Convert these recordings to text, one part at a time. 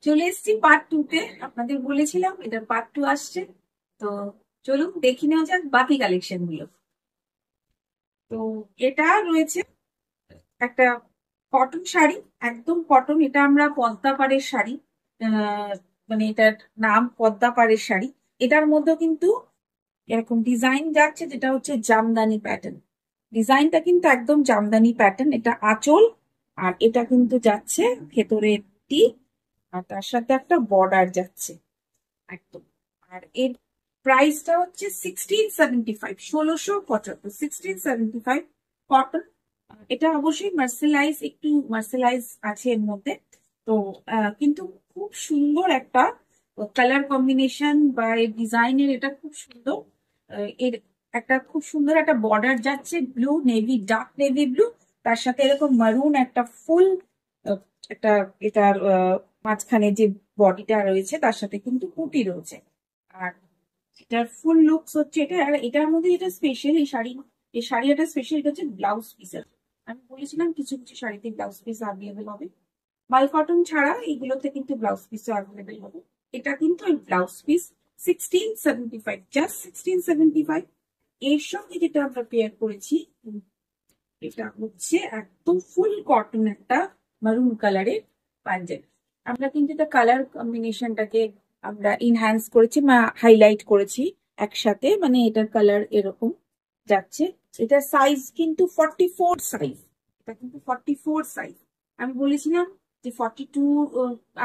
চলে এসেছি পার্ট 2 তে। আপনাদের বলেছিলাম এটার পার্ট 2 আসছে। তো চলুন দেখে নেওয়া যাক বাকি কালেকশন গুলো। তো এটা রয়েছে একটা কটন শাড়ি, একদম কটন। এটা আমরা পদ্মাপাড়ের শাড়ি, আহ, মানে এটার নাম পদ্মাপাড়ের শাড়ি। এটার মধ্যে কিন্তু এরকম ডিজাইন যাচ্ছে, যেটা হচ্ছে জামদানি প্যাটার্ন। ডিজাইনটা কিন্তু একদম জামদানি প্যাটার্ন। এটা আঁচল, আর এটা কিন্তু যাচ্ছে ভেতরে টি, আর তার সাথে একটা বর্ডার যাচ্ছে একদম। আর এর প্রাইসটা হচ্ছে 1675, 1675, 1675 কটন। এটা অবশ্যই মার্সেলাইজ, একটু মার্সেলাইজ আছে এর মধ্যে। তো কিন্তু খুব সুন্দর একটা কালার কম্বিনেশন বা এর ডিজাইনের, এটা খুব সুন্দর। এর একটা খুব সুন্দর একটা বর্ডার যাচ্ছে, blue navy, dark navy blue, তার সাথে এরকম মারুন একটা ফুল একটা, এটার মাঝখানে যে বডিটা রয়েছে তার সাথে কিন্তু পুঁটি রয়েছে। আর এটার ফুল লুকস হচ্ছে এটা। আর এটার মধ্যে যেটা স্পেশাল, এই শাড়িটা স্পেশাল, এটা হচ্ছে ব্লাউজ পিস। আমি বলেছিলাম কিছু কিছু শাড়িতে ব্লাউজ পিস অ্যাভেলেবেল হবে, মাল কটন ছাড়া এইগুলোতে কিন্তু ব্লাউজ পিসও অ্যাভেলেবেল হবে। এটা কিন্তু ব্লাউজ পিস 1675, জাস্ট 1675। এর সঙ্গে যেটা আমরা পেয়ার করেছি, এটা হচ্ছে একদম ফুল কটন একটা মারুন কালারের পাঞ্জাবি। আমরা কিন্তু এটা কালার কম্বিনেশনটাকে আমরা ইনহ্যান্স করেছি বা হাইলাইট করেছি একসাথে, মানে এটার কালার এরকম যাচ্ছে। এটার সাইজ কিন্তু 44 সাইজ। এটা কিন্তু 44 সাইজ। আমি বলেছিলাম যে 42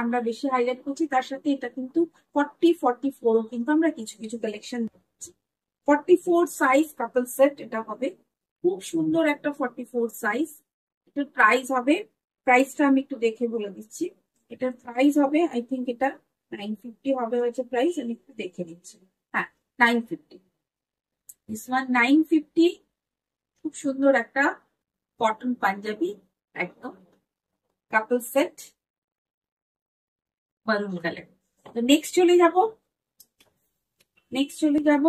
আমরা বেশি হাইলাইট করছি, তার সাথে এটা কিন্তু 44ও কিন্তু আমরা কিছু কিছু কালেকশন 44 সাইজ কাপল সেট এটা হবে। খুব সুন্দর একটা 44 সাইজ। এটার প্রাইস হবে, প্রাইসটা আমি একটু দেখে বলে দিচ্ছি। এটার প্রাইস হবে, আই থিঙ্ক এটা 950 হবে হয়েছে প্রাইস। আমি একটু দেখে দিচ্ছি। হ্যাঁ, 950। This one 950। খুব সুন্দর একটা কটন পাঞ্জাবি, একদম কাপল সেট, মারুন কালার। তো নেক্সট চলে যাব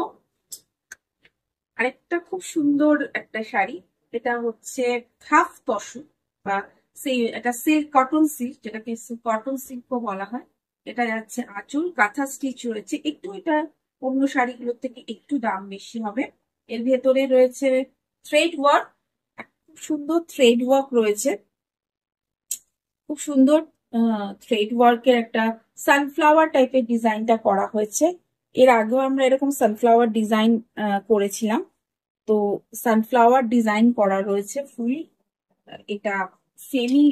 আরেকটা খুব সুন্দর একটা শাড়ি। এটা হচ্ছে হাফ তসর, বা সেই এটা সিল্ক, কটন সিল্ক, যেটাকে কটন সিল্কও বলা হয়। এটা যাচ্ছে আঁচল, কাঁথা স্টিচ রয়েছে একটু। এটা অন্য শাড়িগুলোর থেকে একটু দাম বেশি হবে। এর ভেতরে রয়েছে থ্রেড ওয়ার্ক, খুব সুন্দর থ্রেড ওয়ার্ক রয়েছে, খুব সুন্দর থ্রেড ওয়ার্কের একটা সানফ্লাওয়ার টাইপের ডিজাইনটা করা হয়েছে। এর আগেও আমরা এরকম সানফ্লাওয়ার ডিজাইন করেছিলাম। তো সানফ্লাওয়ার ডিজাইন করা রয়েছে ফুল। এটা semi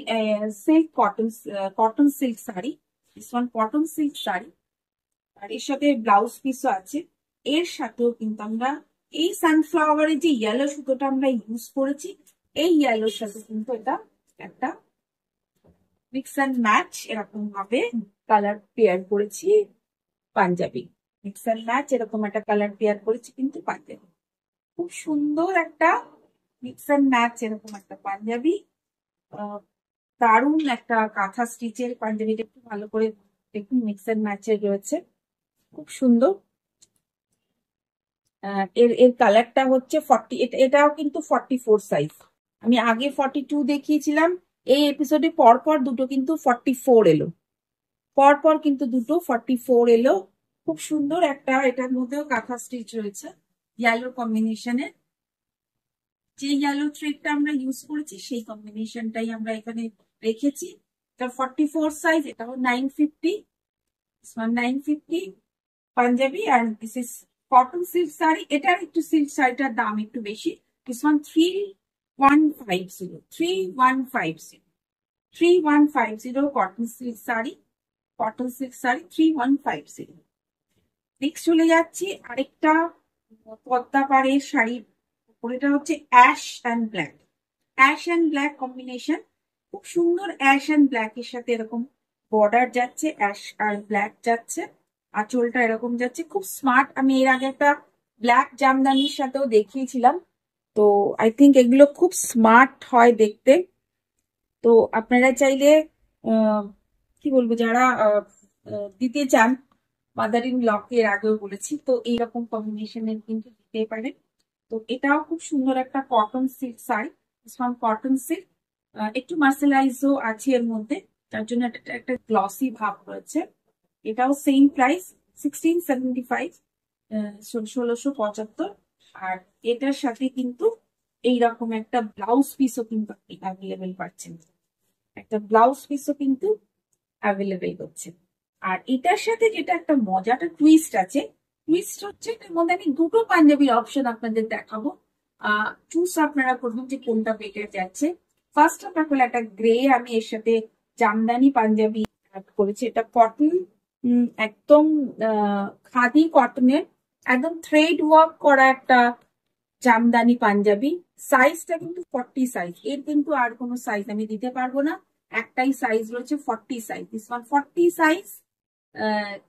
silk, cotton silk sari. This one cotton silk sari. আর এর সাথে ব্লাউজ পিসও আছে। এর সাথেও কিন্তু আমরা এই সানফ্লাওয়ারের যে ইয়েলো সুতোটা আমরা ইউজ করেছি, এই ইয়েলোর সাথে কিন্তু এটা একটা মিক্স অ্যান্ড ম্যাচ এরকম ভাবে কালার পেয়ার করেছি পাঞ্জাবি। মিক্স অ্যান্ড ম্যাচ এরকম একটা কালার পেয়ার করেছি কিন্তু পাঞ্জাবি। খুব সুন্দর একটা মিক্স অ্যান্ড ম্যাচ এরকম একটা পাঞ্জাবি। আহ, দারুণ একটা কাঁথা স্টিচের পাঞ্জাবিটা, একটু ভালো করে দেখুন, মিক্স অ্যান্ড ম্যাচের রয়েছে, খুব সুন্দর। এর এর কালারটা হচ্ছে 40, এটাও কিন্তু 44 সাইজ। আমি আগে 42 দেখিয়েছিলাম, এই এপিসোডে পরপর দুটো কিন্তু 44 এলো, পরপর কিন্তু দুটো 44 এলো। খুব সুন্দর একটা, এটার মধ্যেও কাঁথা স্টিচ রয়েছে ইয়েলো কম্বিনেশনের। যে ইয়েলো থ্রেডটা আমরা ইউজ করেছি সেই কম্বিনেশনটাই আমরা এখানে রেখেছি। এটা 44 সাইজ, এটাও 950, 950 পাঞ্জাবি। আর this is cotton silk sari. এটার একটু সিল্ক শাড়িটার দাম একটু বেশি। This one 3150, 3150, 3150 cotton silk sari, cotton silk sari 3150। Next চলে যাচ্ছি আরেকটা পদ্মা পাড়ের শাড়ির উপর। এটা হচ্ছে ash and black, ash and black combination. খুব সুন্দর অ্যাশ অ্যান্ড ব্ল্যাক এর সাথে এরকম বর্ডার যাচ্ছে, অ্যাশ আর ব্ল্যাক যাচ্ছে, আঁচলটা এরকম যাচ্ছে, খুব স্মার্ট। আমি এর আগে একটা ব্ল্যাক জামদানির সাথেও দেখিয়েছিলাম। তো আই থিঙ্ক এগুলো খুব স্মার্ট হয় দেখতে। তো আপনারা চাইলে আহ, কি বলবো, যারা দিতে চান, মাদার ইন লকে এর আগেও বলেছি, তো এইরকম কম্বিনেশনের কিন্তু দিতে পারেন। তো এটাও খুব সুন্দর একটা cotton silk sari, cotton silk, একটু মার্সেলাইজও আছে এর মধ্যে। যার জন্য এটা একটা গ্লসি ভাব রয়েছে। এটাও সেম প্রাইস 1675, 1675। আর এটার সাথে কিন্তু এইরকম একটা ব্লাউজ পিসও কিন্তু আপনি অ্যাভেলেবেল পাচ্ছেন, একটা ব্লাউজ পিসও কিন্তু অ্যাভেলেবেল হচ্ছে। আর এটার সাথে যেটা একটা মজাটা টুইস্ট আছে, টুইস্ট হচ্ছে এটার মধ্যে আমি দুটো পাঞ্জাবির অপশন আপনাদের দেখাবো। চুজ আপনারা করবেন যে কোনটা বেটার যাচ্ছে। ফার্স্ট অফ অল একটা গ্রে আমি এর সাথে জামদানি পাঞ্জাবি অ্যাড করেছি। এটা কটন, একদম খাদি কটনের, একদম থ্রেড ওয়ার্ক করা একটা জামদানি পাঞ্জাবি। সাইজটা কিন্তু 40 সাইজ, এর কিন্তু আর কোনো সাইজ আমি দিতে পারবো না, একটাই সাইজ রয়েছে 40 size. This one 40 size,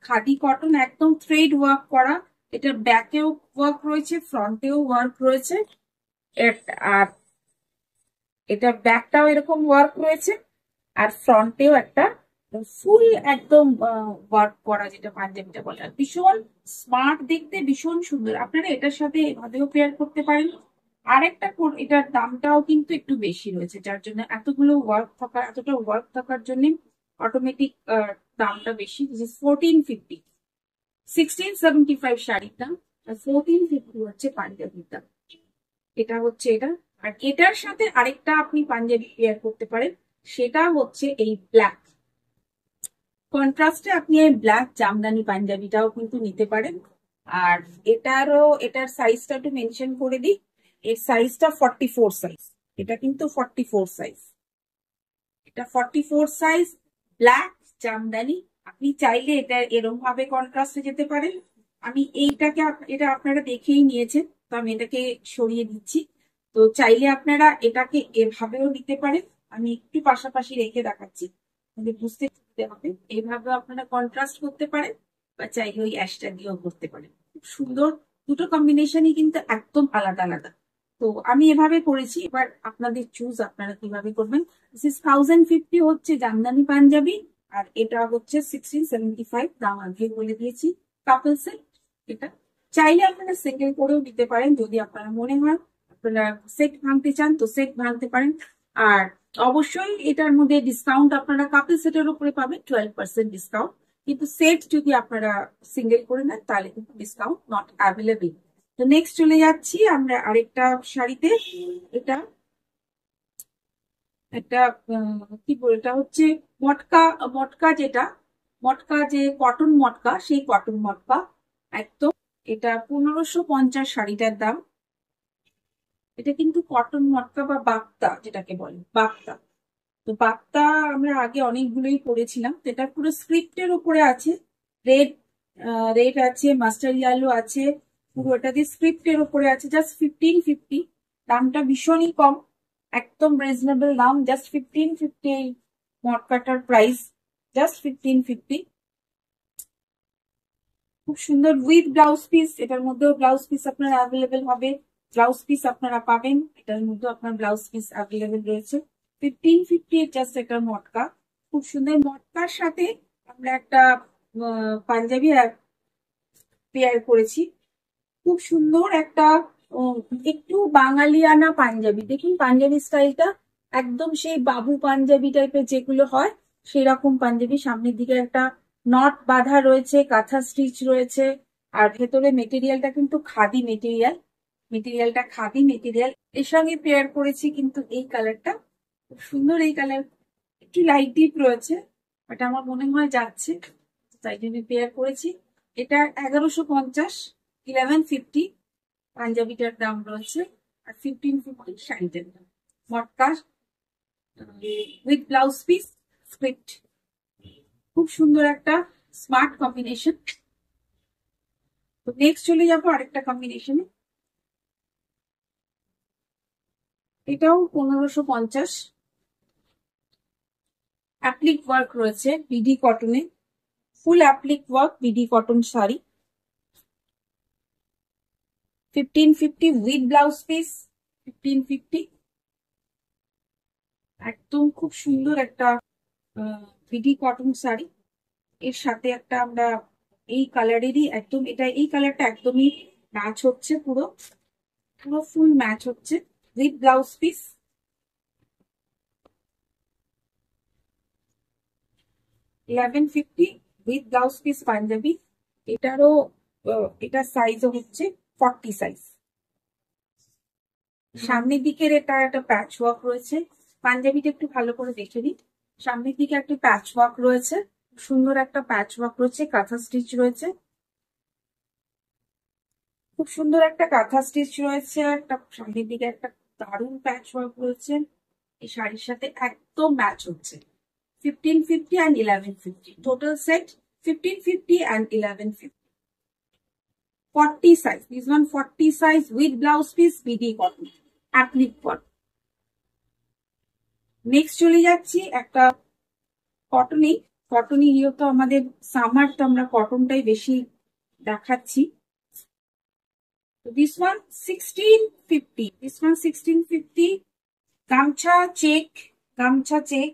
khadi cotton, একদম থ্রেড ওয়ার্ক করা। এটার ব্যাকেও ওয়ার্ক রয়েছে, ফ্রন্টেও ওয়ার্ক রয়েছে। আর এটা ব্যাকটাও এরকম ওয়ার্ক রয়েছে, আর ফ্রন্টেও একটা ফুল একদম ওয়ার্ক করা, যেটা পাঞ্জাবিটা বলে। আর ভীষণ স্মার্ট দেখতে, ভীষণ সুন্দর। আপনারা এটার সাথে এভাবেও পেয়ার করতে পারেন। আরেকটা এটার দামটাও কিন্তু একটু বেশি রয়েছে, যার জন্য এতগুলো ওয়ার্ক থাকার, এতটা ওয়ার্ক থাকার জন্য অটোমেটিক দামটা বেশি। 1450, 1675 শাড়ির দাম, আর 1450 হচ্ছে পাঞ্জাবির দাম। এটা হচ্ছে এটা। আর এটার সাথে আরেকটা আপনি পাঞ্জাবি পেয়ার করতে পারেন, সেটা হচ্ছে এই ব্ল্যাক কন্ট্রাস্টে। আপনি এই ব্ল্যাক জামদানি পাঞ্জাবিটাও কিন্তু নিতে পারেন। আর এটার সাইজটা একটু মেনশন করে দিই, এর সাইজটা 44 সাইজ। এটা কিন্তু 44 সাইজ, এটা 44 সাইজ ব্ল্যাক জামদানি। আপনি চাইলে এটা এরকম ভাবে কন্ট্রাস্টে যেতে পারেন। আমি এটা আপনারা দেখেই নিয়েছেন, তো আমি এটাকে সরিয়ে দিচ্ছি। তো চাইলে আপনারা এটাকে এভাবেও নিতে পারেন, আমি একটু পাশাপাশি রেখে দেখাচ্ছি, মানে বুঝতে সুবিধা হবে। এইভাবে আপনারা কন্ট্রাস্ট করতে পারেন, বা চাইলে ওই অ্যাশটা দিয়েও করতে পারেন। খুব সুন্দর, দুটো কম্বিনেশনই কিন্তু একদম আলাদা আলাদা। তো আমি এভাবে করেছি, এবার আপনাদের চুজ, আপনারা কিভাবে করবেন। 1050 হচ্ছে জামদানি পাঞ্জাবি, আর এটা হচ্ছে 1675, দাম আগে বলে দিয়েছি। কাপল সেট এটা, চাইলে আপনারা সিঙ্গেল করেও দিতে পারেন, যদি আপনারা মনে হয় আপনারা সেট ভাঙতে চান তো সেট ভাঙতে পারেন। আর অবশ্যই এটার মধ্যে ডিসকাউন্ট আপনারা কাপল সেটের উপরে পাবেন 12% ডিসকাউন্ট, কিন্তু সেট যদি আপনারা সিঙ্গেল করে নেন তাহলে কিন্তু ডিসকাউন্ট নট অ্যাভেলেবল। তো নেক্সট চলে যাচ্ছি আমরা আরেকটা শাড়িতে। এটা একটা কি বলে, এটা হচ্ছে মটকা, মটকা যেটা, মটকা যে কটন মটকা, সেই কটন মটকা একদম। এটা 1550 শাড়িটার দাম। এটা কিন্তু কটন মটকা বা বাক্তা যেটাকে বলে, বাক্তা। তো বাক্তা আমরা আগে অনেকগুলোই পড়েছিলাম, তো এটা পুরো স্ক্রিপ্টের উপরে আছে। রেড, রেড আছে, মাস্টার ইয়েলো আছে, পুরো এটা দিয়ে স্ক্রিপ্টের উপরে আছে। জাস্ট 1550, দামটা ভীষণই কম, একদম রিজনেবল দাম, জাস্ট 1550। এই মটকাটার প্রাইস জাস্ট 1550। খুব সুন্দর উইথ ব্লাউজ পিস, এটার মধ্যেও ব্লাউজ পিস আপনার অ্যাভেলেবেল হবে, ব্লাউজ পিস আপনারা পাবেন, এটার মধ্যে আপনার ব্লাউজ পিস অ্যাভেলেবেল রয়েছে। 1550 জাস্ট একটা মটকা, খুব সুন্দর। মটকার সাথে আমরা একটা পাঞ্জাবি পেয়ার করেছি, খুব সুন্দর একটা একটু বাঙালিয়ানা পাঞ্জাবি। দেখুন পাঞ্জাবি স্টাইলটা একদম সেই বাবু পাঞ্জাবি টাইপের যেগুলো হয়, সেই রকম পাঞ্জাবি। সামনের দিকে একটা নট বাঁধা রয়েছে, কাঁথা স্টিচ রয়েছে, আর ভেতরে মেটেরিয়ালটা কিন্তু খাদি মেটেরিয়াল, মেটেরিয়ালটা খাদি মেটেরিয়াল। এর সঙ্গে পেয়ার করেছি কিন্তু এই কালারটা, খুব সুন্দর এই কালার, একটু লাইট ডিপ রয়েছে, বাট আমার মনে হয় যাচ্ছে, তাই জন্য পেয়ার করেছি। এটা 1150, 1150 পাঞ্জাবিটার দাম রয়েছে, আর 1550 শাড়িটার দাম। মটকা উইথ ব্লাউজ পিস, স্ক্রিপ্ট, খুব সুন্দর একটা স্মার্ট কম্বিনেশন। তো নেক্সট চলে যাবো আরেকটা কম্বিনেশনে। এটাও 1550, অ্যাপ্লিক ওয়ার্ক রয়েছে বিডি কটনে, full applique work BD cotton sari. 1550 with blouse piece, 1550, একদম খুব সুন্দর একটা বিডি কটন শাড়ি। এর সাথে একটা আমরা এই কালারেরই একদম, এটা এই কালারটা একদমই ম্যাচ হচ্ছে, পুরো পুরো ফুল ম্যাচ হচ্ছে with blouse piece. 1150 with blouse piece punjabi. এটারও এটার সাইজও হচ্ছে 40 সাইজ। সামনের দিকের এটা একটা প্যাচ ওয়ার্ক রয়েছে। পাঞ্জাবিটা একটু ভালো করে দেখে নিন। সামনের দিকে একটা প্যাচ ওয়ার্ক রয়েছে, সুন্দর একটা প্যাচ ওয়ার্ক রয়েছে, কাঁথা স্টিচ রয়েছে, খুব সুন্দর একটা কাঁথা স্টিচ রয়েছে। একটা সামনের দিকে একটা দারুণ প্যাচ ওয়ার্ক রয়েছে, এই শাড়ির সাথে একদম ম্যাচ হচ্ছে। 1550 and 1150 total set, 1550 and 1150, 40 size, this one 40 size with blouse piece, BD cotton, applique cotton। Next চলে যাচ্ছি একটা কটনি। কটনি যেহেতু আমাদের সামার, তো আমরা কটনটাই বেশি দেখাচ্ছি। দিস ওয়ান 1650, দিস ওয়ান 1650, গামছা চেক, গামছা চেক,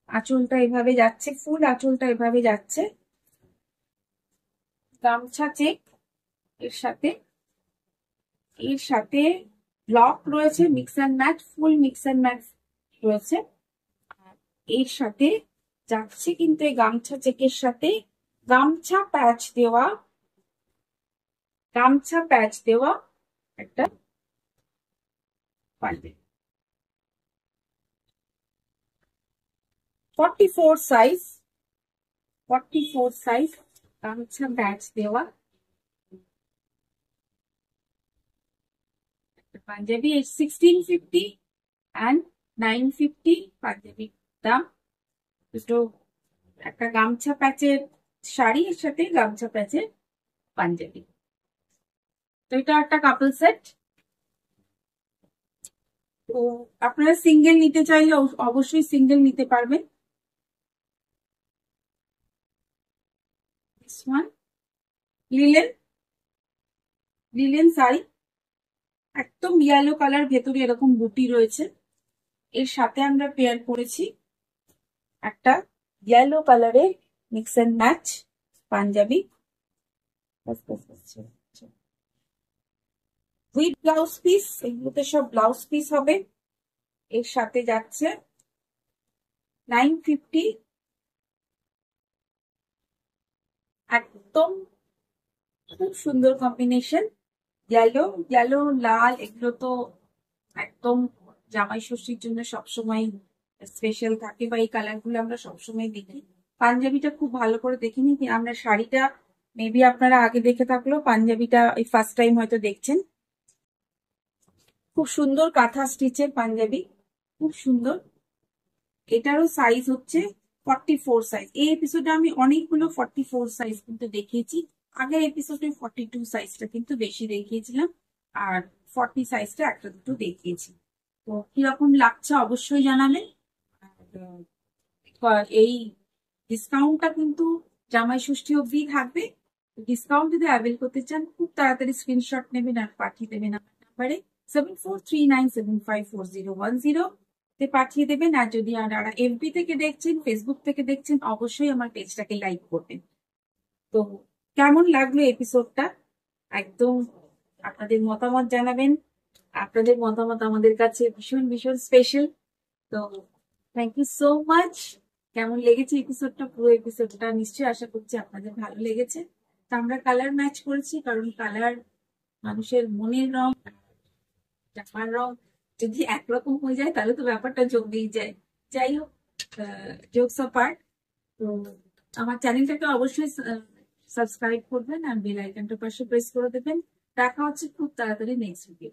আঁচলটা এভাবে যাচ্ছে, ফুল আঁচলটা এভাবে যাচ্ছে, গামছা চেক। এর সাথে ব্লক রয়েছে, mix and match, full mix and match রয়েছে। আর এর সাথে যাচ্ছে কিন্তু এই গামছা চেকের সাথে গামছা প্যাচ দেওয়া, গামছা প্যাচ দেওয়া একটা পাঞ্জাবি। 44 সাইজ, 44 সাইজ, গামছা প্যাচ দেওয়া পাঞ্জাবি। 1650 and 950 পাঞ্জাবি দাম। দুটো, একটা গামছা প্যাচের শাড়ি, এর সাথে গামছা প্যাচের পাঞ্জাবি। তো এটা একটা কাপল সেট। তো আপনারা সিঙ্গেল নিতে চাইলে অবশ্যই সিঙ্গেল নিতে পারবেন। লিলেন, লিলেন শাড়ি, একদম ইয়েলো কালার, ভেতরে এরকম বুটি রয়েছে। এর সাথে আমরা পেয়ার করেছি একটা ইয়েলো কালারের mix and match punjabi with blouse piece. এগুলোতে সব ব্লাউজ পিস হবে। এর সাথে যাচ্ছে 950, একদম খুব সুন্দর কম্বিনেশন, ইয়েলো, ইয়েলো লাল, এগুলো তো একদম জামাই ষষ্ঠীর জন্য সবসময় স্পেশাল থাকে, বা এই কালার গুলো আমরা সবসময় দেখি। পাঞ্জাবিটা খুব ভালো করে দেখে নিই। আমরা শাড়িটা মেবি আপনারা আগে দেখে থাকলেও পাঞ্জাবিটা এই ফার্স্ট টাইম হয়তো দেখছেন। খুব সুন্দর কাঁথা স্টিচের পাঞ্জাবি, খুব সুন্দর। এটারও সাইজ হচ্ছে 44 সাইজ। এই এপিসোডে আমি অনেকগুলো 44 সাইজ কিন্তু দেখিয়েছি। আগের এপিসোডে 42 সাইজটা কিন্তু বেশি দেখিয়েছিলাম, আর 40 সাইজটা একটা দুটো দেখিয়েছি। তো কিরকম লাগছে অবশ্যই জানাবেন। আর এই ডিসকাউন্টটা কিন্তু জামাই ষষ্ঠী অবধি থাকবে। ডিসকাউন্ট যদি অ্যাভেল করতে চান, খুব তাড়াতাড়ি স্ক্রিনশট নেবেন আর পাঠিয়ে দেবেন আমার নাম্বারে 7439754010 তে পাঠিয়ে দেবেন। আর যদি আপনারা এফবি থেকে দেখছেন, ফেসবুক থেকে দেখছেন, অবশ্যই আমার পেজটাকে লাইক করবেন। তো কেমন লাগলো এপিসোডটা একদম আপনাদের মতামত জানাবেন। আপনাদের মতামত আমাদের কাছে ভীষণ ভীষণ স্পেশাল। তো থ্যাংক ইউ সো মাচ। কেমন লেগেছে এপিসোডটা, পুরো এপিসোডটা নিশ্চয়ই আশা করছি আপনাদের ভালো লেগেছে। তো আমরা কালার ম্যাচ করেছি, কারণ কালার মানুষের মনের রং, জামার রং যদি একরকম হয়ে যায় তাহলে তো ব্যাপারটা জমেই যায়। যাই হোক, জোকস অ্যাপার্ট, তো আমার চ্যানেলটাকে অবশ্যই সাবস্ক্রাইব করবেন আর বেল আইকনটার পাশে প্রেস করে দেবেন। দেখা হচ্ছে খুব তাড়াতাড়ি নেক্সট ভিডিও।